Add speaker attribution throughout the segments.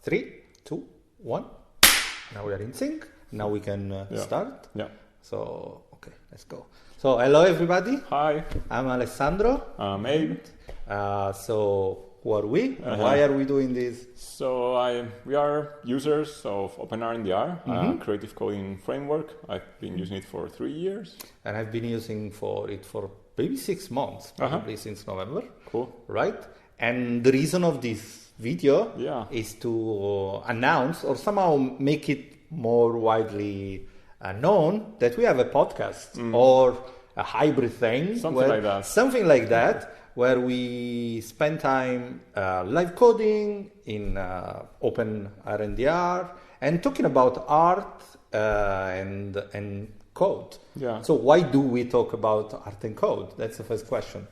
Speaker 1: 3, 2, 1. Now we are in sync. Now we can start.
Speaker 2: Yeah.
Speaker 1: So, okay, let's go. So, hello everybody.
Speaker 2: Hi.
Speaker 1: I'm Alessandro.
Speaker 2: I'm Abe.
Speaker 1: So, who are we? Why are we doing this?
Speaker 2: So we are users of OPENRNDR, a creative coding framework. I've been using it for 3 years.
Speaker 1: And I've been using it for maybe 6 months, probably since November.
Speaker 2: Cool.
Speaker 1: Right? And the reason of this video is to announce or somehow make it more widely known that we have a podcast or a hybrid thing. Something like that, where we spend time live coding in OPENRNDR and talking about art and code.
Speaker 2: Yeah.
Speaker 1: So why do we talk about art and code? That's the first question.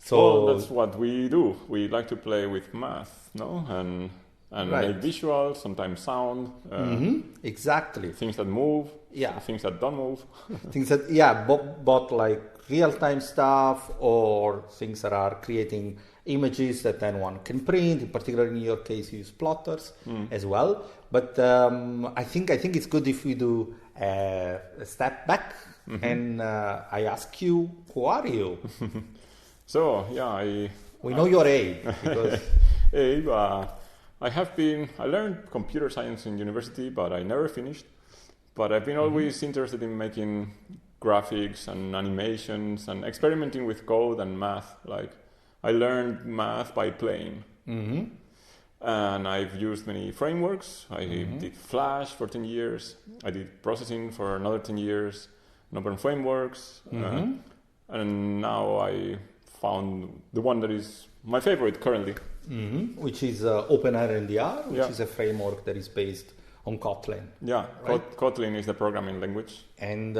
Speaker 2: So that's what we do. We like to play with math, no? And make visuals, sometimes sound.
Speaker 1: Exactly.
Speaker 2: Things that move. Yeah. Things that don't move.
Speaker 1: Things that, both like real-time stuff or things that are creating images that then one can print. In particular, in your case, you use plotters as well. But I think it's good if we do a step back and I ask you, who are you?
Speaker 2: So,
Speaker 1: we know you're Abe. Because
Speaker 2: Abe, I learned computer science in university, but I never finished. But I've been always interested in making graphics and animations and experimenting with code and math. Like, I learned math by playing. And I've used many frameworks. I did Flash for 10 years. I did processing for another 10 years, open frameworks. And now I found the one that is my favorite currently.
Speaker 1: Which is OPENRNDR, which is a framework that is based on Kotlin.
Speaker 2: Yeah, right? Kotlin is the programming language.
Speaker 1: And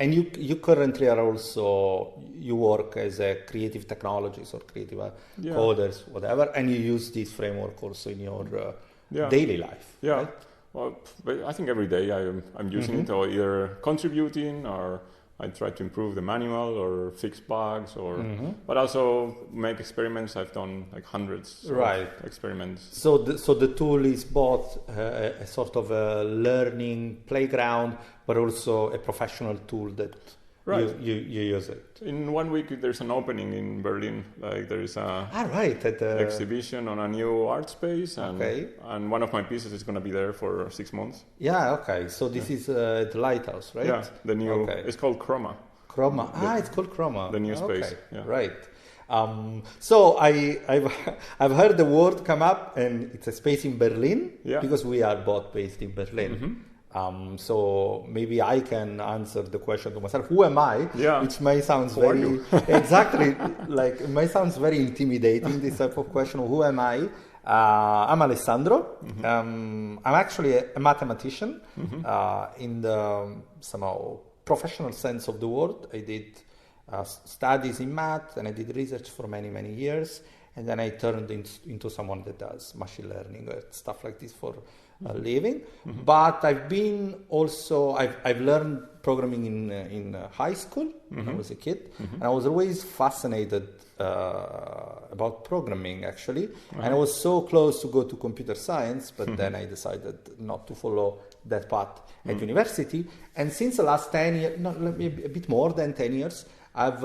Speaker 1: you currently are also, you work as a creative technologist or creative coders, whatever, and you use this framework also in your daily life.
Speaker 2: Yeah,
Speaker 1: right?
Speaker 2: Well, I think every day I'm using it, or either contributing, or I try to improve the manual or fix bugs, but also make experiments. I've done like hundreds of experiments.
Speaker 1: So the tool is both a sort of a learning playground, but also a professional tool that you use it.
Speaker 2: In 1 week, there's an opening in Berlin. Like there is a
Speaker 1: at the
Speaker 2: exhibition on a new art space, and one of my pieces is going to be there for 6 months.
Speaker 1: Yeah. Okay. So this is the Lighthouse, right?
Speaker 2: Yeah. The new. It's called Chroma.
Speaker 1: Chroma. It's called Chroma.
Speaker 2: The new space.
Speaker 1: Okay.
Speaker 2: Yeah.
Speaker 1: Right. So I've heard the word come up, and it's a space in Berlin because we are both based in Berlin. So maybe I can answer the question to myself. Who am I? Yeah. Which may sound very exactly like it may sound very intimidating. This type of question. Who am I? I'm Alessandro. I'm actually a mathematician in the somehow professional sense of the word. I did studies in math and I did research for many years, and then I turned into someone that does machine learning or stuff like this for a living. But I've learned programming in high school when I was a kid, and I was always fascinated about programming actually, and I was so close to go to computer science, but then I decided not to follow that path at university. And since the last 10 years, maybe a bit more than 10 years, I've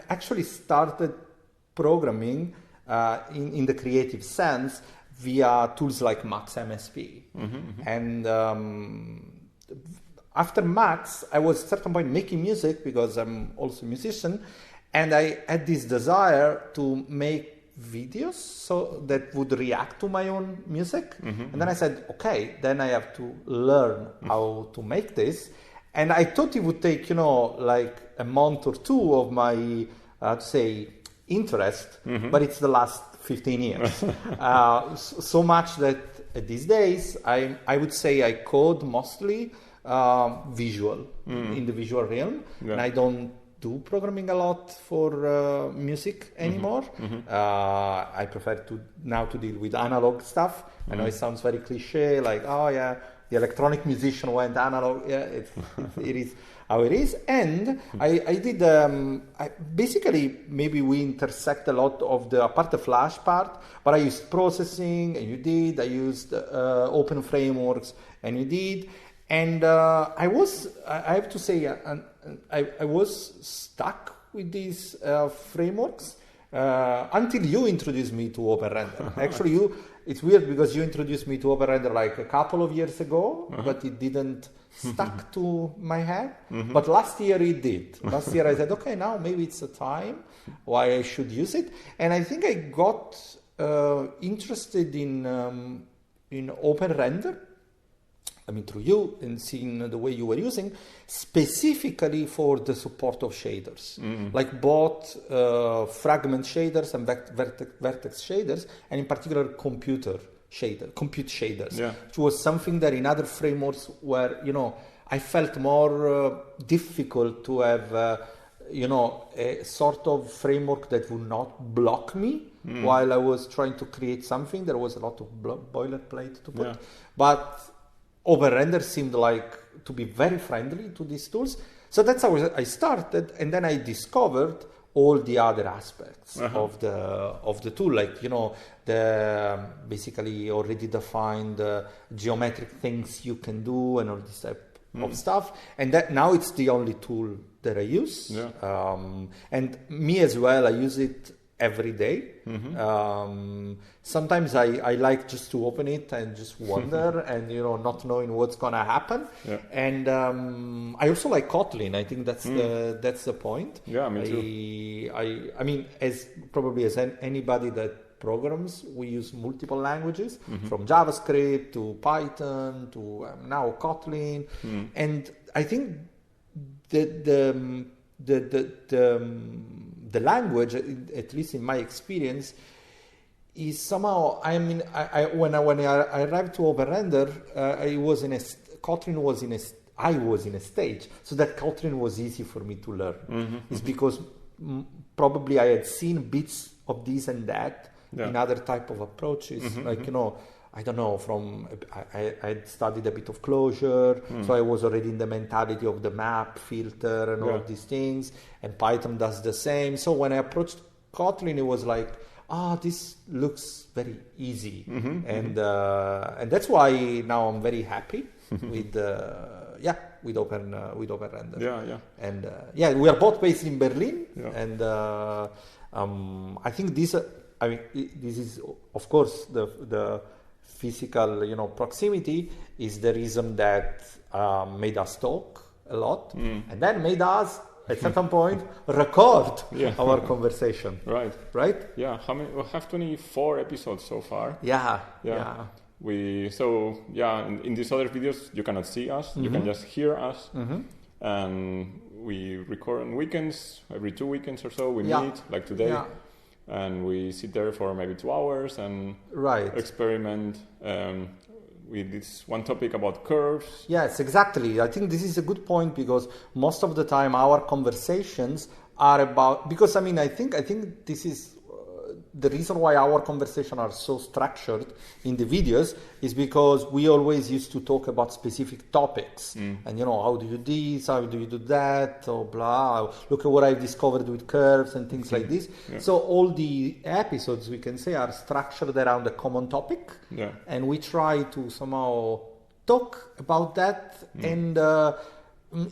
Speaker 1: actually started programming in the creative sense via tools like Max MSP. And after Max, I was at a certain point making music because I'm also a musician, and I had this desire to make videos so that would react to my own music. And then I said, okay, then I have to learn how to make this. And I thought it would take, like a month or two of my, interest, but it's the last 15 years. So much that these days, I would say I code mostly visual, in the visual realm. And I don't do programming a lot for music anymore. I prefer to deal with analog stuff. I know it sounds very cliche, like, the electronic musician went analog. Yeah, it is how it is. And I did, basically, maybe we intersect a lot of apart the Flash part, but I used processing, and you did. I used open frameworks, and you did. And I have to say, I was stuck with these frameworks until you introduced me to OpenRender. Actually, it's weird because you introduced me to OpenRender like a couple of years ago, but it didn't stuck to my head. But last year it did. Last year I said, okay, now maybe it's a time why I should use it. And I think I got interested in OpenRender. I mean, through you and seeing the way you were using, specifically for the support of shaders, like both fragment shaders and vertex shaders, and in particular compute shaders, which was something that in other frameworks where, I felt more difficult to have, a sort of framework that would not block me while I was trying to create something. There was a lot of boilerplate to put, but OpenRender seemed like to be very friendly to these tools. So that's how I started, and then I discovered all the other aspects of the tool, like the basically already defined geometric things you can do and all this type of stuff. And that now it's the only tool that I use. And me as well, I use it every day. Sometimes I like just to open it and just wonder and not knowing what's gonna happen. And I also like Kotlin. I think that's the point.
Speaker 2: Yeah, me too.
Speaker 1: I mean, as anybody that programs, we use multiple languages, from JavaScript to Python to now Kotlin. And I think the language, at least in my experience, is somehow. I mean, when I arrived to OpenRender, I was in a stage, so that Kotlin was easy for me to learn. It's because probably I had seen bits of this and that in other type of approaches, like I don't know, I had studied a bit of Clojure, so I was already in the mentality of the map filter and all of these things, and Python does the same. So when I approached Kotlin, it was like, this looks very easy. And that's why now I'm very happy with OpenRender. And we are both based in Berlin, and I think this is, of course, the physical, proximity is the reason that made us talk a lot, and then made us, at certain point, record our conversation. Right?
Speaker 2: Yeah. How many? We have 24 episodes so far.
Speaker 1: Yeah.
Speaker 2: In these other videos, you cannot see us. You can just hear us. And we record on weekends. Every 2 weekends or so, we meet, like today. And we sit there for maybe 2 hours and experiment with this one topic about curves.
Speaker 1: Yes, exactly. I think this is a good point, because most of the time our conversations are about, because I think this is the reason why our conversations are so structured in the videos, is because we always used to talk about specific topics. And how do you do this, how do you do that, or blah, look at what I've discovered with curves and things like this. So all the episodes, we can say, are structured around a common topic, and we try to somehow talk about that and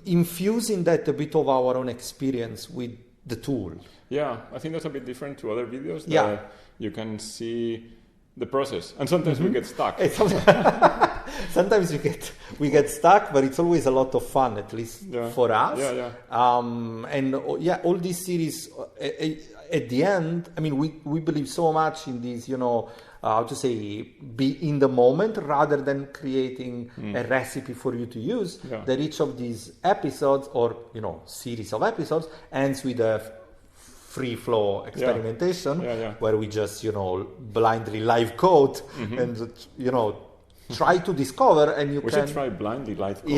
Speaker 1: infuse in that a bit of our own experience with the tool.
Speaker 2: Yeah, I think that's a bit different to other videos. That you can see the process, and sometimes we get stuck.
Speaker 1: Sometimes we get stuck, but it's always a lot of fun, at least for us. All these series at the end. I mean, we believe so much in these, be in the moment rather than creating a recipe for you to use. That each of these episodes, or series of episodes, ends with a free flow experimentation where we just blindly live code and try to discover, and
Speaker 2: we should try blindly live code.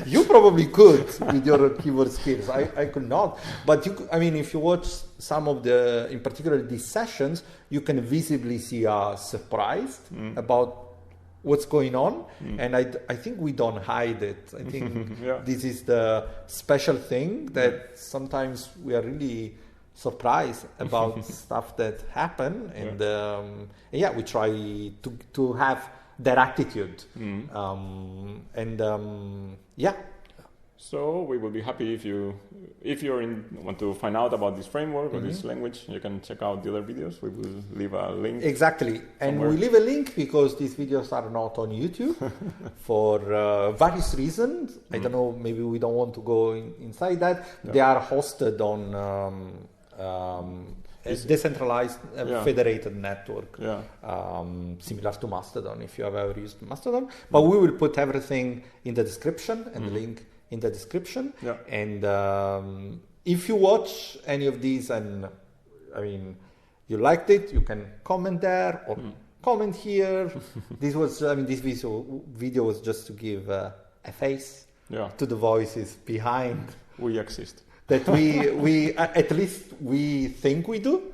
Speaker 1: You probably could with your keyboard skills. I could not, but if you watch some of in particular these sessions, you can visibly see us surprised about what's going on, and I think we don't hide it. I think this is the special thing that sometimes we are really surprised about stuff that happen, and we try to have that attitude,
Speaker 2: So we will be happy if you want to find out about this framework or this language, you can check out the other videos. We will leave a link.
Speaker 1: Exactly, and we leave a link because these videos are not on YouTube for various reasons. I don't know, maybe we don't want to go inside that. They are hosted on a decentralized federated network, similar to Mastodon, if you have ever used Mastodon. But we will put everything in the description and the link in the description. And if you watch any of these and you liked it, you can comment there or comment here. This video was just to give a face to the voices behind.
Speaker 2: We exist.
Speaker 1: That we at least we think we do.